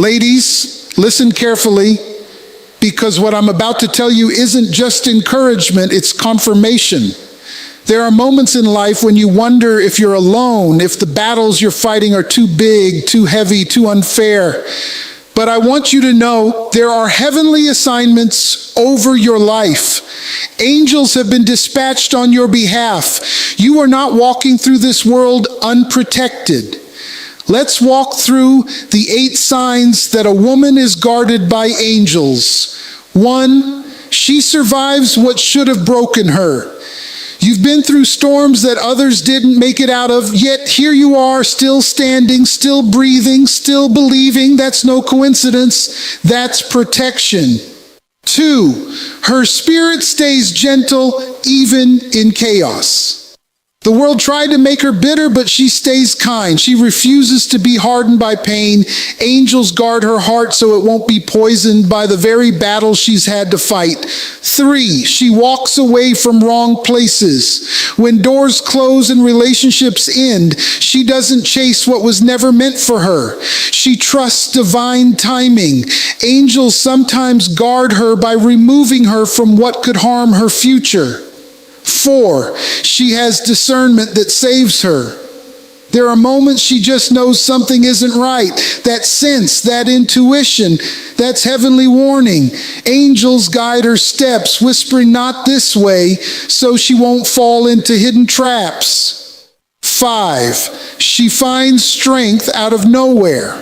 Ladies, listen carefully, because what I'm about to tell you isn't just encouragement, it's confirmation. There are moments in life when you wonder if you're alone, if the battles you're fighting are too big, too heavy, too unfair. But I want you to know there are heavenly assignments over your life. Angels have been dispatched on your behalf. You are not walking through this world unprotected. Let's walk through the 8 signs that a woman is guarded by angels. 1, she survives what should have broken her. You've been through storms that others didn't make it out of, yet here you are, still standing, still breathing, still believing. That's no coincidence. That's protection. 2, her spirit stays gentle even in chaos. The world tried to make her bitter, but she stays kind. She refuses to be hardened by pain. Angels guard her heart so it won't be poisoned by the very battle she's had to fight. 3, she walks away from wrong places. When doors close and relationships end, she doesn't chase what was never meant for her. She trusts divine timing. Angels sometimes guard her by removing her from what could harm her future. 4, she has discernment that saves her. There are moments she just knows something isn't right. That sense, that intuition, that's heavenly warning. Angels guide her steps, whispering not this way, so she won't fall into hidden traps. 5, she finds strength out of nowhere.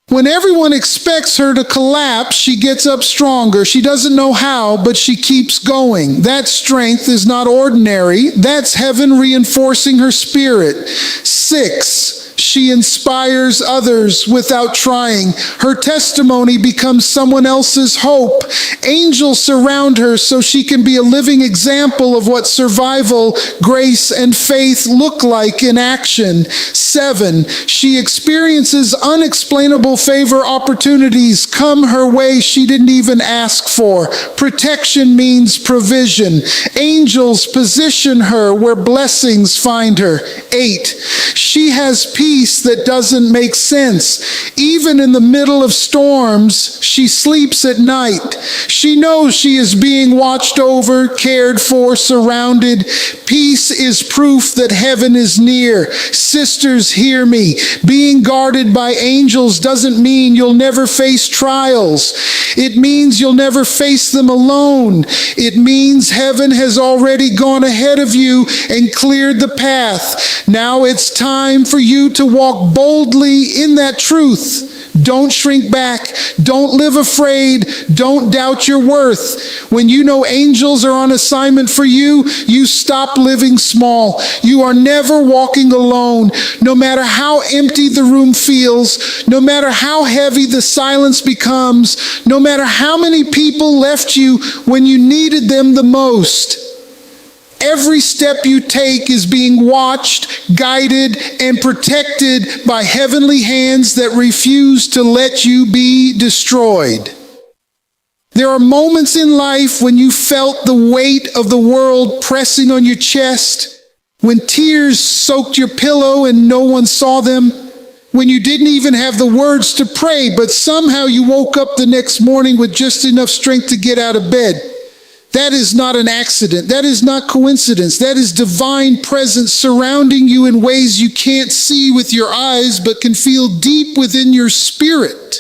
When everyone expects her to collapse, she gets up stronger. She doesn't know how, but she keeps going. That strength is not ordinary. That's heaven reinforcing her spirit. 6, she inspires others without trying. Her testimony becomes someone else's hope. Angels surround her so she can be a living example of what survival, grace, and faith look like in action. 7, she experiences unexplainable favor opportunities come her way she didn't even ask for. Protection means provision. Angels position her where blessings find her. 8, she has peace that doesn't make sense. Even in the middle of storms, she sleeps at night. She knows she is being watched over, cared for, surrounded. Peace is proof that heaven is near. Sisters, hear me. Being guarded by angels doesn't mean you'll never face trials. It means you'll never face them alone. It means heaven has already gone ahead of you and cleared the path. Now it's time for you to walk boldly in that truth. Don't shrink back. Don't live afraid. Don't doubt your worth. When you know angels are on assignment for you, you stop living small. You are never walking alone. No matter how empty the room feels, no matter how heavy the silence becomes, no matter how many people left you when you needed them the most, every step you take is being watched, guided, and protected by heavenly hands that refuse to let you be destroyed. There are moments in life when you felt the weight of the world pressing on your chest, when tears soaked your pillow and no one saw them, when you didn't even have the words to pray, but somehow you woke up the next morning with just enough strength to get out of bed. That is not an accident. That is not coincidence. That is divine presence surrounding you in ways you can't see with your eyes, but can feel deep within your spirit.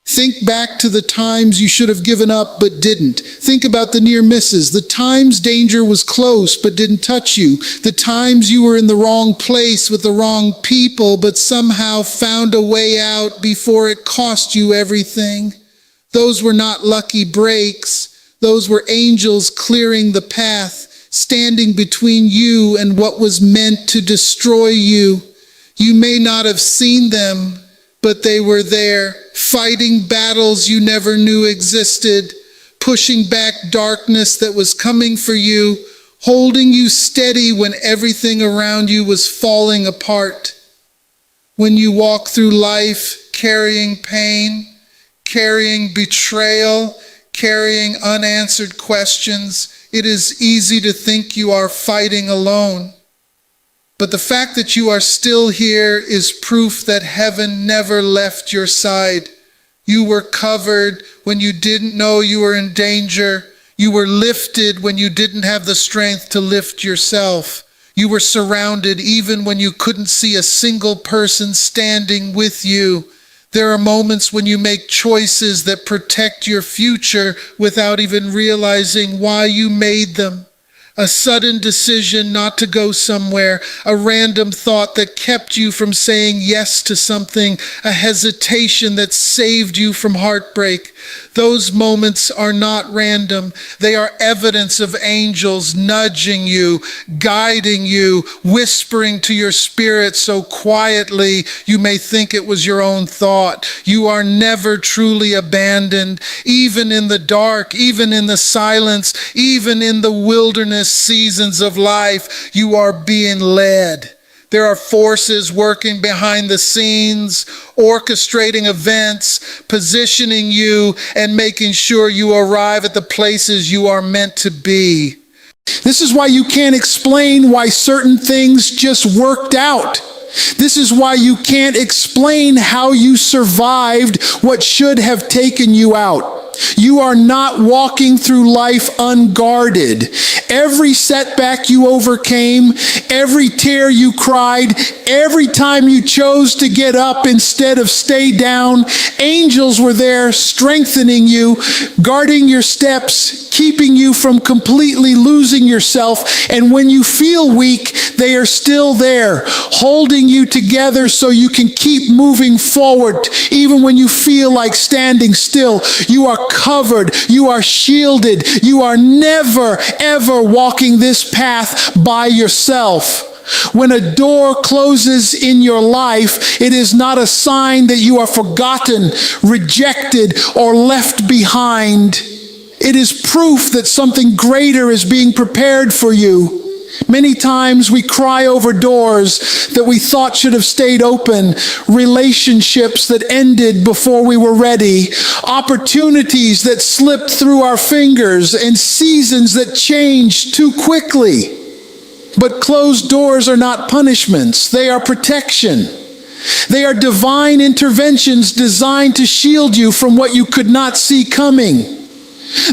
Think back to the times you should have given up but didn't. Think about the near misses, the times danger was close but didn't touch you, the times you were in the wrong place with the wrong people but somehow found a way out before it cost you everything. Those were not lucky breaks. Those were angels clearing the path, standing between you and what was meant to destroy you. You may not have seen them, but they were there, fighting battles you never knew existed, pushing back darkness that was coming for you, holding you steady when everything around you was falling apart. When you walk through life carrying pain, carrying betrayal, carrying unanswered questions, it is easy to think you are fighting alone. But the fact that you are still here is proof that heaven never left your side. You were covered when you didn't know you were in danger. You were lifted when you didn't have the strength to lift yourself. You were surrounded even when you couldn't see a single person standing with you. There are moments when you make choices that protect your future without even realizing why you made them. A sudden decision not to go somewhere, a random thought that kept you from saying yes to something, a hesitation that saved you from heartbreak. Those moments are not random. They are evidence of angels nudging you, guiding you, whispering to your spirit so quietly you may think it was your own thought. You are never truly abandoned, even in the dark, even in the silence, even in the wilderness seasons of life. You are being led. There are forces working behind the scenes, orchestrating events, positioning you, and making sure you arrive at the places you are meant to be. This is why you can't explain why certain things just worked out. This is why you can't explain how you survived what should have taken you out. You are not walking through life unguarded. Every setback you overcame, every tear you cried, every time you chose to get up instead of stay down, angels were there strengthening you, guarding your steps, keeping you from completely losing yourself. And when you feel weak, they are still there, holding you together so you can keep moving forward. Even when you feel like standing still, you are covered, you are shielded, you are never, ever walking this path by yourself. When a door closes in your life, it is not a sign that you are forgotten, rejected, or left behind. It is proof that something greater is being prepared for you. Many times we cry over doors that we thought should have stayed open, relationships that ended before we were ready, opportunities that slipped through our fingers, and seasons that changed too quickly. But closed doors are not punishments, they are protection. They are divine interventions designed to shield you from what you could not see coming.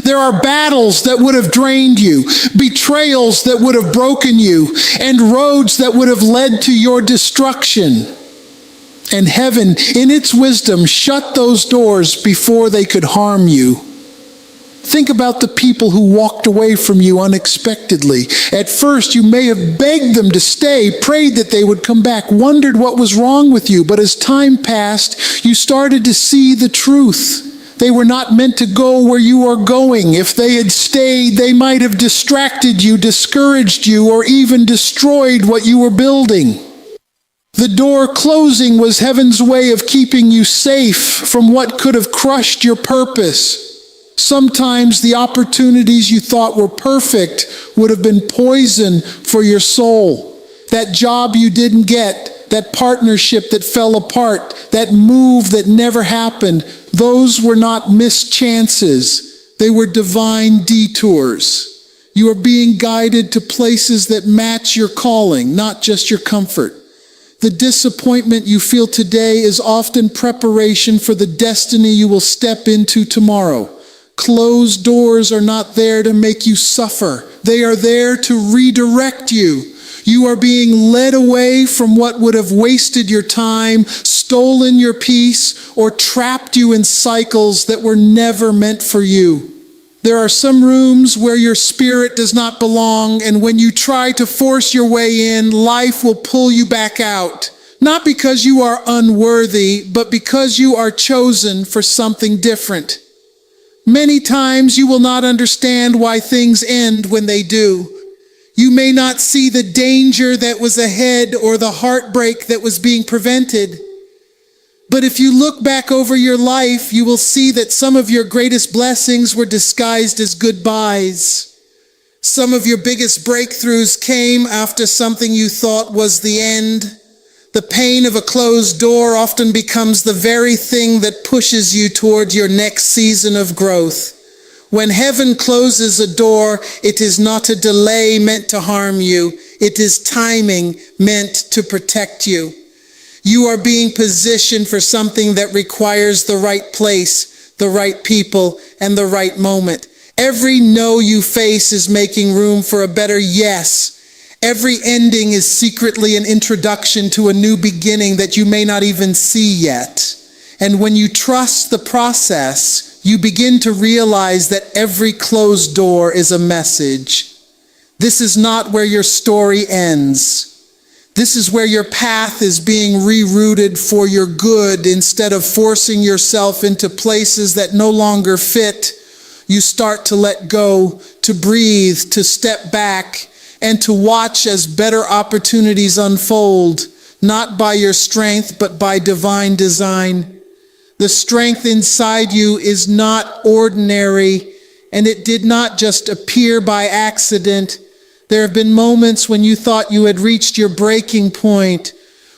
There are battles that would have drained you, betrayals that would have broken you, and roads that would have led to your destruction. And heaven, in its wisdom, shut those doors before they could harm you. Think about the people who walked away from you unexpectedly. At first, you may have begged them to stay, prayed that they would come back, wondered what was wrong with you. But as time passed, you started to see the truth. They were not meant to go where you are going. If they had stayed, they might have distracted you, discouraged you, or even destroyed what you were building. The door closing was heaven's way of keeping you safe from what could have crushed your purpose. Sometimes the opportunities you thought were perfect would have been poison for your soul. That job you didn't get, that partnership that fell apart, that move that never happened, those were not missed chances. They were divine detours. You are being guided to places that match your calling, not just your comfort. The disappointment you feel today is often preparation for the destiny you will step into tomorrow. Closed doors are not there to make you suffer. They are there to redirect you. You are being led away from what would have wasted your time, stolen your peace, or trapped you in cycles that were never meant for you. There are some rooms where your spirit does not belong, and when you try to force your way in, life will pull you back out. Not because you are unworthy, but because you are chosen for something different. Many times you will not understand why things end when they do. You may not see the danger that was ahead or the heartbreak that was being prevented. But if you look back over your life, you will see that some of your greatest blessings were disguised as goodbyes. Some of your biggest breakthroughs came after something you thought was the end. The pain of a closed door often becomes the very thing that pushes you toward your next season of growth. When heaven closes a door, it is not a delay meant to harm you. It is timing meant to protect you. You are being positioned for something that requires the right place, the right people, and the right moment. Every no you face is making room for a better yes. Every ending is secretly an introduction to a new beginning that you may not even see yet. And when you trust the process, you begin to realize that every closed door is a message. This is not where your story ends. This is where your path is being rerouted for your good. Instead of forcing yourself into places that no longer fit, you start to let go, to breathe, to step back, and to watch as better opportunities unfold, not by your strength, but by divine design. The strength inside you is not ordinary, and it did not just appear by accident. There have been moments when you thought you had reached your breaking point,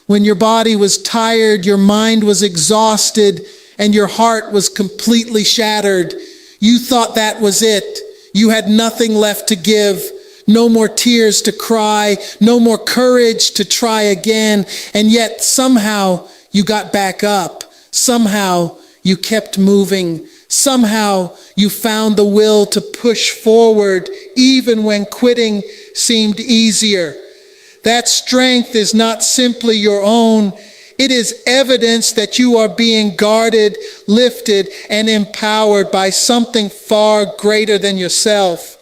when your body was tired, your mind was exhausted, and your heart was completely shattered. You thought that was it. You had nothing left to give, no more tears to cry, no more courage to try again, and yet somehow you got back up. Somehow you kept moving. Somehow you found the will to push forward even when quitting seemed easier. That strength is not simply your own. It is evidence that you are being guarded, lifted, and empowered by something far greater than yourself.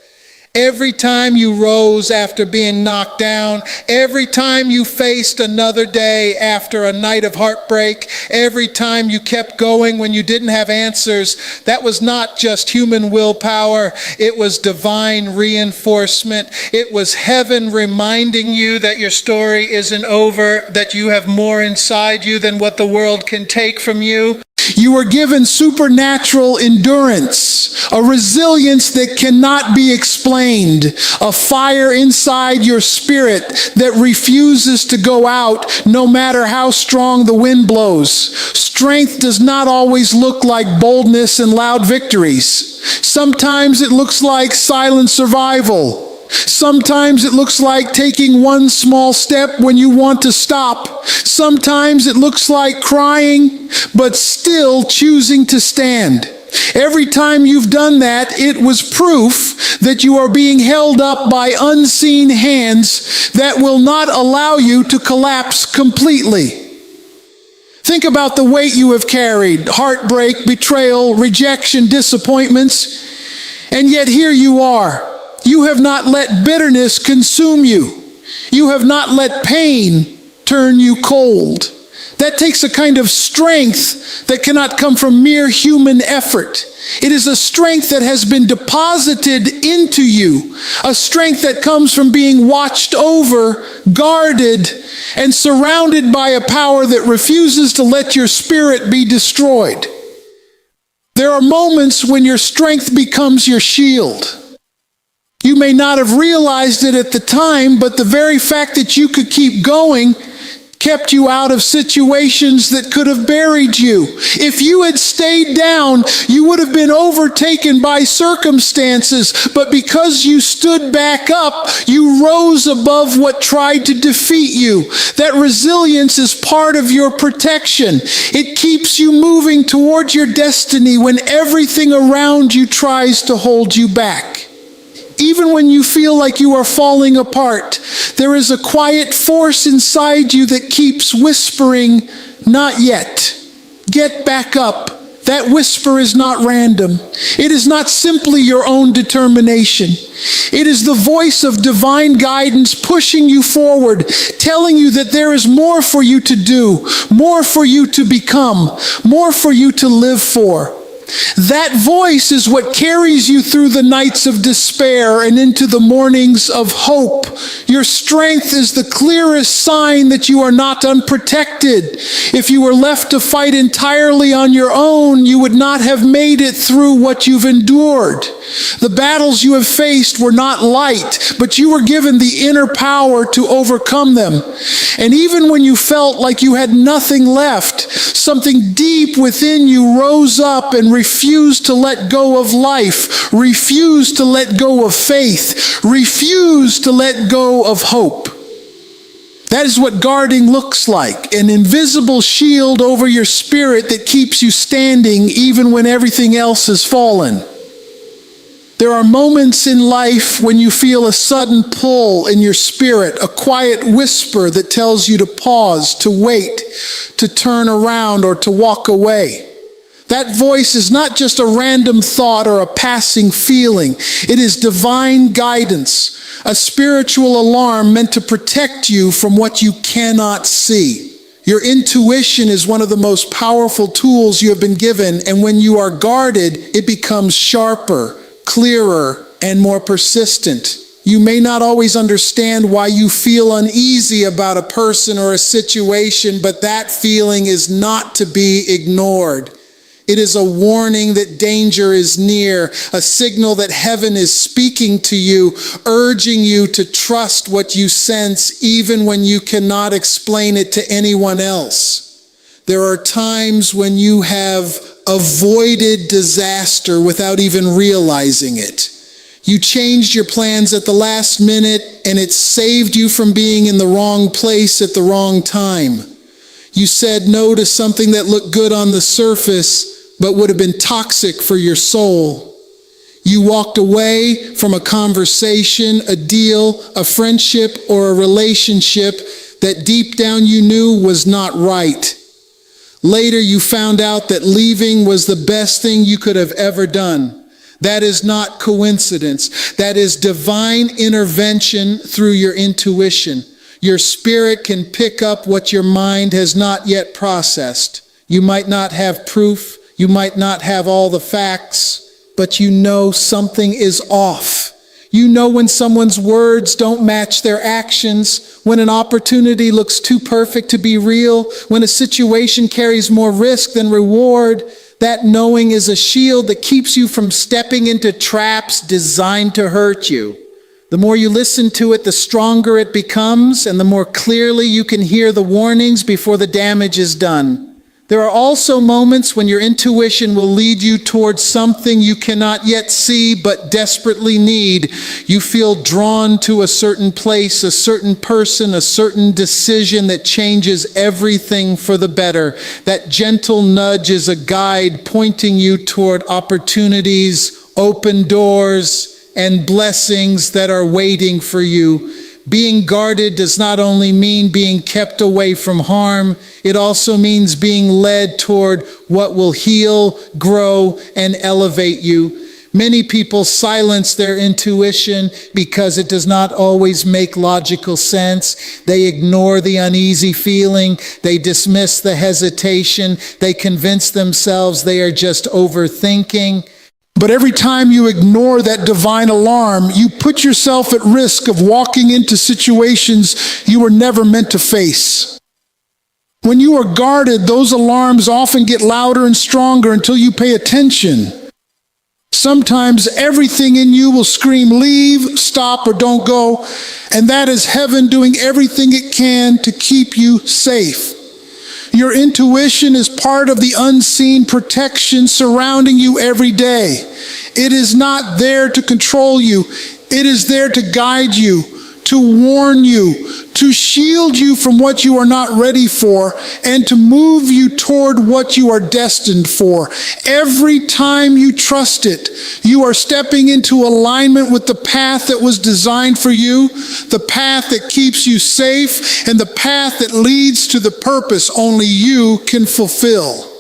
Every time you rose after being knocked down, every time you faced another day after a night of heartbreak, every time you kept going when you didn't have answers, that was not just human willpower, it was divine reinforcement. It was heaven reminding you that your story isn't over, that you have more inside you than what the world can take from you. You were given supernatural endurance, a resilience that cannot be explained, a fire inside your spirit that refuses to go out no matter how strong the wind blows. Strength does not always look like boldness and loud victories. Sometimes it looks like silent survival. Sometimes it looks like taking one small step when you want to stop. Sometimes it looks like crying, but still choosing to stand. Every time you've done that, it was proof that you are being held up by unseen hands that will not allow you to collapse completely. Think about the weight you have carried: heartbreak, betrayal, rejection, disappointments. And yet here you are. You have not let bitterness consume you. You have not let pain turn you cold. That takes a kind of strength that cannot come from mere human effort. It is a strength that has been deposited into you, a strength that comes from being watched over, guarded, and surrounded by a power that refuses to let your spirit be destroyed. There are moments when your strength becomes your shield. You may not have realized it at the time, but the very fact that you could keep going kept you out of situations that could have buried you. If you had stayed down, you would have been overtaken by circumstances, but because you stood back up, you rose above what tried to defeat you. That resilience is part of your protection. It keeps you moving towards your destiny when everything around you tries to hold you back. Even when you feel like you are falling apart, there is a quiet force inside you that keeps whispering, "Not yet. Get back up." That whisper is not random. It is not simply your own determination. It is the voice of divine guidance pushing you forward, telling you that there is more for you to do, more for you to become, more for you to live for. That voice is what carries you through the nights of despair and into the mornings of hope. Your strength is the clearest sign that you are not unprotected. If you were left to fight entirely on your own, you would not have made it through what you've endured. The battles you have faced were not light, but you were given the inner power to overcome them. And even when you felt like you had nothing left, something deep within you rose up and refuse to let go of life, refuse to let go of faith, refuse to let go of hope. That is what guarding looks like, an invisible shield over your spirit that keeps you standing even when everything else has fallen. There are moments in life when you feel a sudden pull in your spirit, a quiet whisper that tells you to pause, to wait, to turn around, or to walk away. That voice is not just a random thought or a passing feeling. It is divine guidance, a spiritual alarm meant to protect you from what you cannot see. Your intuition is one of the most powerful tools you have been given, and when you are guarded, it becomes sharper, clearer, and more persistent. You may not always understand why you feel uneasy about a person or a situation, but that feeling is not to be ignored. It is a warning that danger is near, a signal that heaven is speaking to you, urging you to trust what you sense even when you cannot explain it to anyone else. There are times when you have avoided disaster without even realizing it. You changed your plans at the last minute, and it saved you from being in the wrong place at the wrong time. You said no to something that looked good on the surface, but would have been toxic for your soul. You walked away from a conversation, a deal, a friendship, or a relationship that deep down you knew was not right. Later, you found out that leaving was the best thing you could have ever done. That is not coincidence. That is divine intervention through your intuition. Your spirit can pick up what your mind has not yet processed. You might not have proof. You might not have all the facts, but you know something is off. You know when someone's words don't match their actions, when an opportunity looks too perfect to be real, when a situation carries more risk than reward. That knowing is a shield that keeps you from stepping into traps designed to hurt you. The more you listen to it, the stronger it becomes, and the more clearly you can hear the warnings before the damage is done. There are also moments when your intuition will lead you towards something you cannot yet see but desperately need. You feel drawn to a certain place, a certain person, a certain decision that changes everything for the better. That gentle nudge is a guide pointing you toward opportunities, open doors, and blessings that are waiting for you. Being guarded does not only mean being kept away from harm, it also means being led toward what will heal, grow, and elevate you. Many people silence their intuition because it does not always make logical sense. They ignore the uneasy feeling. They dismiss the hesitation. They convince themselves they are just overthinking. But every time you ignore that divine alarm, you put yourself at risk of walking into situations you were never meant to face. When you are guarded, those alarms often get louder and stronger until you pay attention. Sometimes everything in you will scream, leave, stop, or don't go, and that is heaven doing everything it can to keep you safe. Your intuition is part of the unseen protection surrounding you every day. It is not there to control you. It is there to guide you, to warn you, to shield you from what you are not ready for, and to move you toward what you are destined for. Every time you trust it, you are stepping into alignment with the path that was designed for you, the path that keeps you safe, and the path that leads to the purpose only you can fulfill.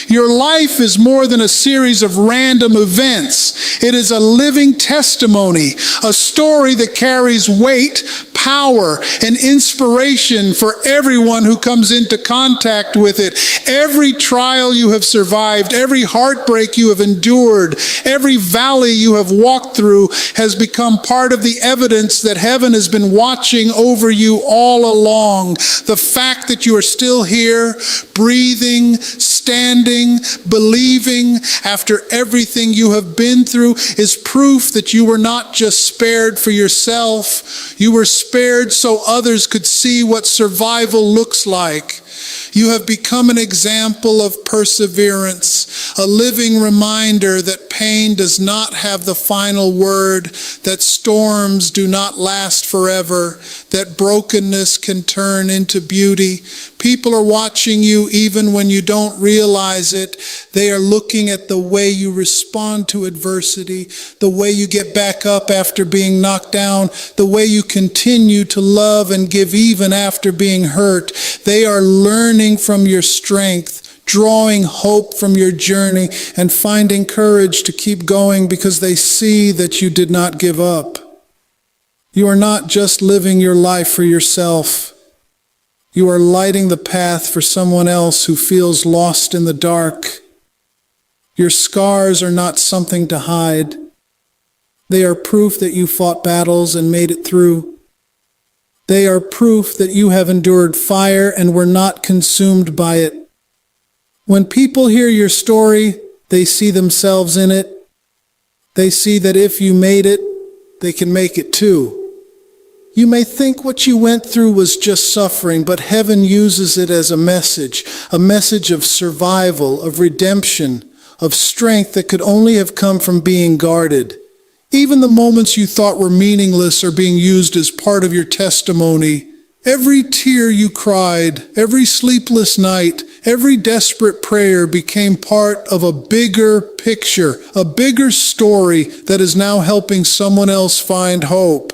Your life is more than a series of random events. It is a living testimony, a story that carries weight, power, and inspiration for everyone who comes into contact with it. Every trial you have survived, every heartbreak you have endured, every valley you have walked through has become part of the evidence that heaven has been watching over you all along. The fact that you are still here, breathing, standing, believing after everything you have been through is proof that you were not just spared for yourself. You were spared so others could see what survival looks like. You have become an example of perseverance, a living reminder that pain does not have the final word, that storms do not last forever, that brokenness can turn into beauty. People are watching you even when you don't realize it. They are looking at the way you respond to adversity, the way you get back up after being knocked down, the way you continue to love and give even after being hurt. They are learning from your strength, drawing hope from your journey, and finding courage to keep going because they see that you did not give up. You are not just living your life for yourself. You are lighting the path for someone else who feels lost in the dark. Your scars are not something to hide. They are proof that you fought battles and made it through. They are proof that you have endured fire and were not consumed by it. When people hear your story, they see themselves in it. They see that if you made it, they can make it too. You may think what you went through was just suffering, but heaven uses it as a message of survival, of redemption, of strength that could only have come from being guarded. Even the moments you thought were meaningless are being used as part of your testimony. Every tear you cried, every sleepless night, every desperate prayer became part of a bigger picture, a bigger story that is now helping someone else find hope.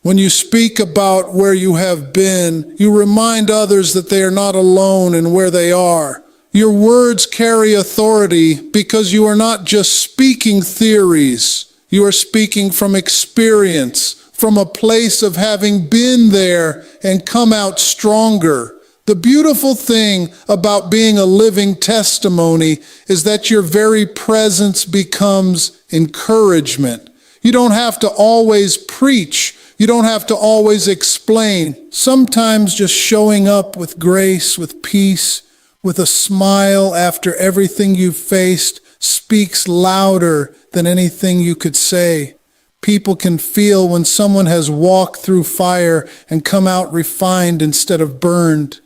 When you speak about where you have been, you remind others that they are not alone in where they are. Your words carry authority because you are not just speaking theories. You are speaking from experience, from a place of having been there and come out stronger. The beautiful thing about being a living testimony is that your very presence becomes encouragement. You don't have to always preach. You don't have to always explain. Sometimes just showing up with grace, with peace, with a smile after everything you've faced speaks louder than anything you could say. People can feel when someone has walked through fire and come out refined instead of burned.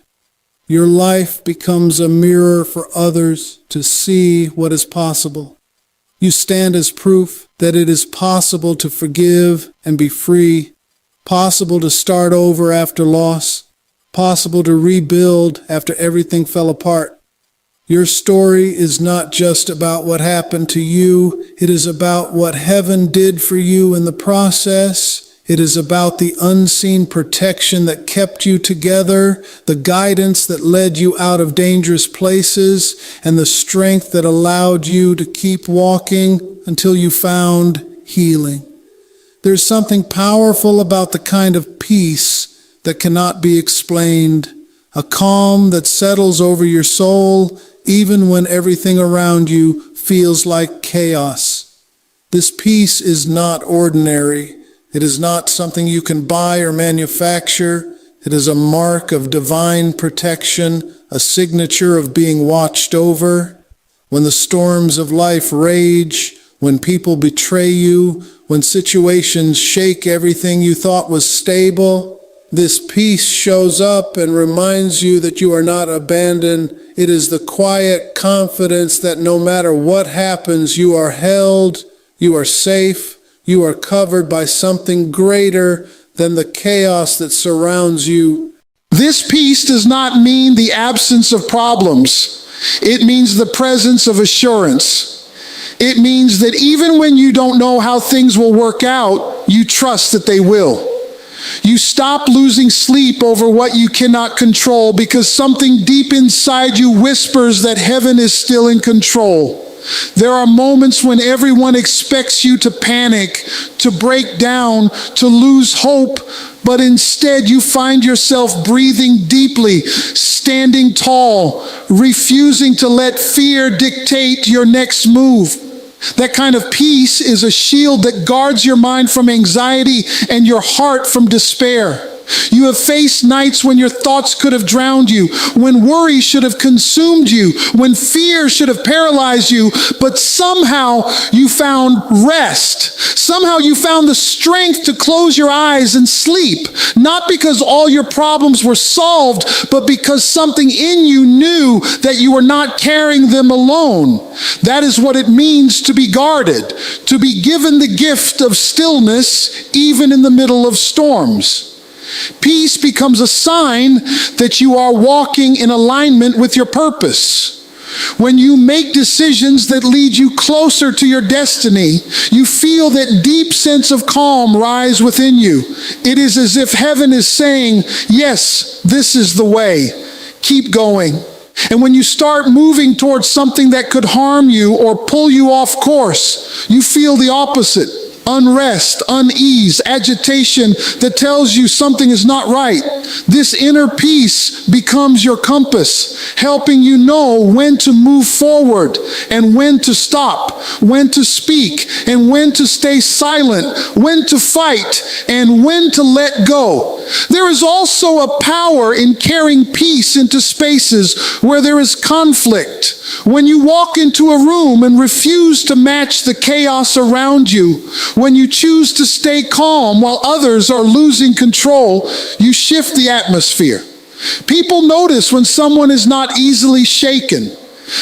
Your life becomes a mirror for others to see what is possible. You stand as proof that it is possible to forgive and be free, possible to start over after loss, possible to rebuild after everything fell apart. Your story is not just about what happened to you. It is about what heaven did for you in the process. It is about the unseen protection that kept you together, the guidance that led you out of dangerous places, and the strength that allowed you to keep walking until you found healing. There's something powerful about the kind of peace that cannot be explained, a calm that settles over your soul even when everything around you feels like chaos. This peace is not ordinary. It is not something you can buy or manufacture. It is a mark of divine protection, a signature of being watched over. When the storms of life rage, when people betray you, when situations shake everything you thought was stable, this peace shows up and reminds you that you are not abandoned. It is the quiet confidence that no matter what happens, you are held, you are safe, you are covered by something greater than the chaos that surrounds you. This peace does not mean the absence of problems. It means the presence of assurance. It means that even when you don't know how things will work out, you trust that they will. You stop losing sleep over what you cannot control because something deep inside you whispers that heaven is still in control. There are moments when everyone expects you to panic, to break down, to lose hope, but instead you find yourself breathing deeply, standing tall, refusing to let fear dictate your next move. That kind of peace is a shield that guards your mind from anxiety and your heart from despair. You have faced nights when your thoughts could have drowned you, when worry should have consumed you, when fear should have paralyzed you, but somehow you found rest. Somehow you found the strength to close your eyes and sleep, not because all your problems were solved, but because something in you knew that you were not carrying them alone. That is what it means to be guarded, to be given the gift of stillness even in the middle of storms. Peace becomes a sign that you are walking in alignment with your purpose. When you make decisions that lead you closer to your destiny, you feel that deep sense of calm rise within you. It is as if heaven is saying, yes, this is the way. Keep going. And when you start moving towards something that could harm you or pull you off course, you feel the opposite. Unrest, unease, agitation that tells you something is not right. This inner peace becomes your compass, helping you know when to move forward and when to stop, when to speak and when to stay silent, when to fight and when to let go. There is also a power in carrying peace into spaces where there is conflict. When you walk into a room and refuse to match the chaos around you, when you choose to stay calm while others are losing control, you shift the atmosphere. People notice when someone is not easily shaken.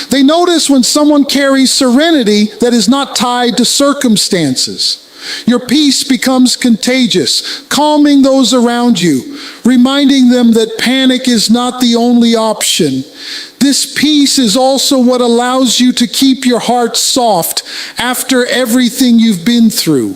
They notice when someone carries serenity that is not tied to circumstances. Your peace becomes contagious, calming those around you, reminding them that panic is not the only option. This peace is also what allows you to keep your heart soft after everything you've been through.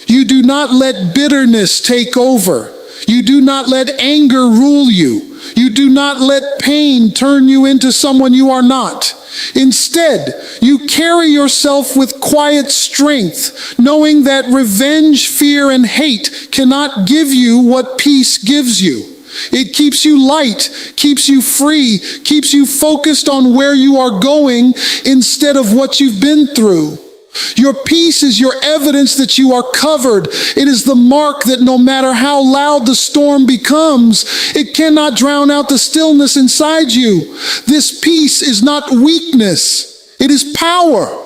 You do not let bitterness take over. You do not let anger rule you. You do not let pain turn you into someone you are not. Instead, you carry yourself with quiet strength, knowing that revenge, fear, and hate cannot give you what peace gives you. It keeps you light, keeps you free, keeps you focused on where you are going instead of what you've been through. Your peace is your evidence that you are covered. It is the mark that no matter how loud the storm becomes, it cannot drown out the stillness inside you. This peace is not weakness, it is power.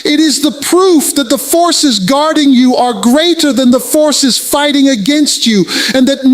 It is the proof that the forces guarding you are greater than the forces fighting against you, and that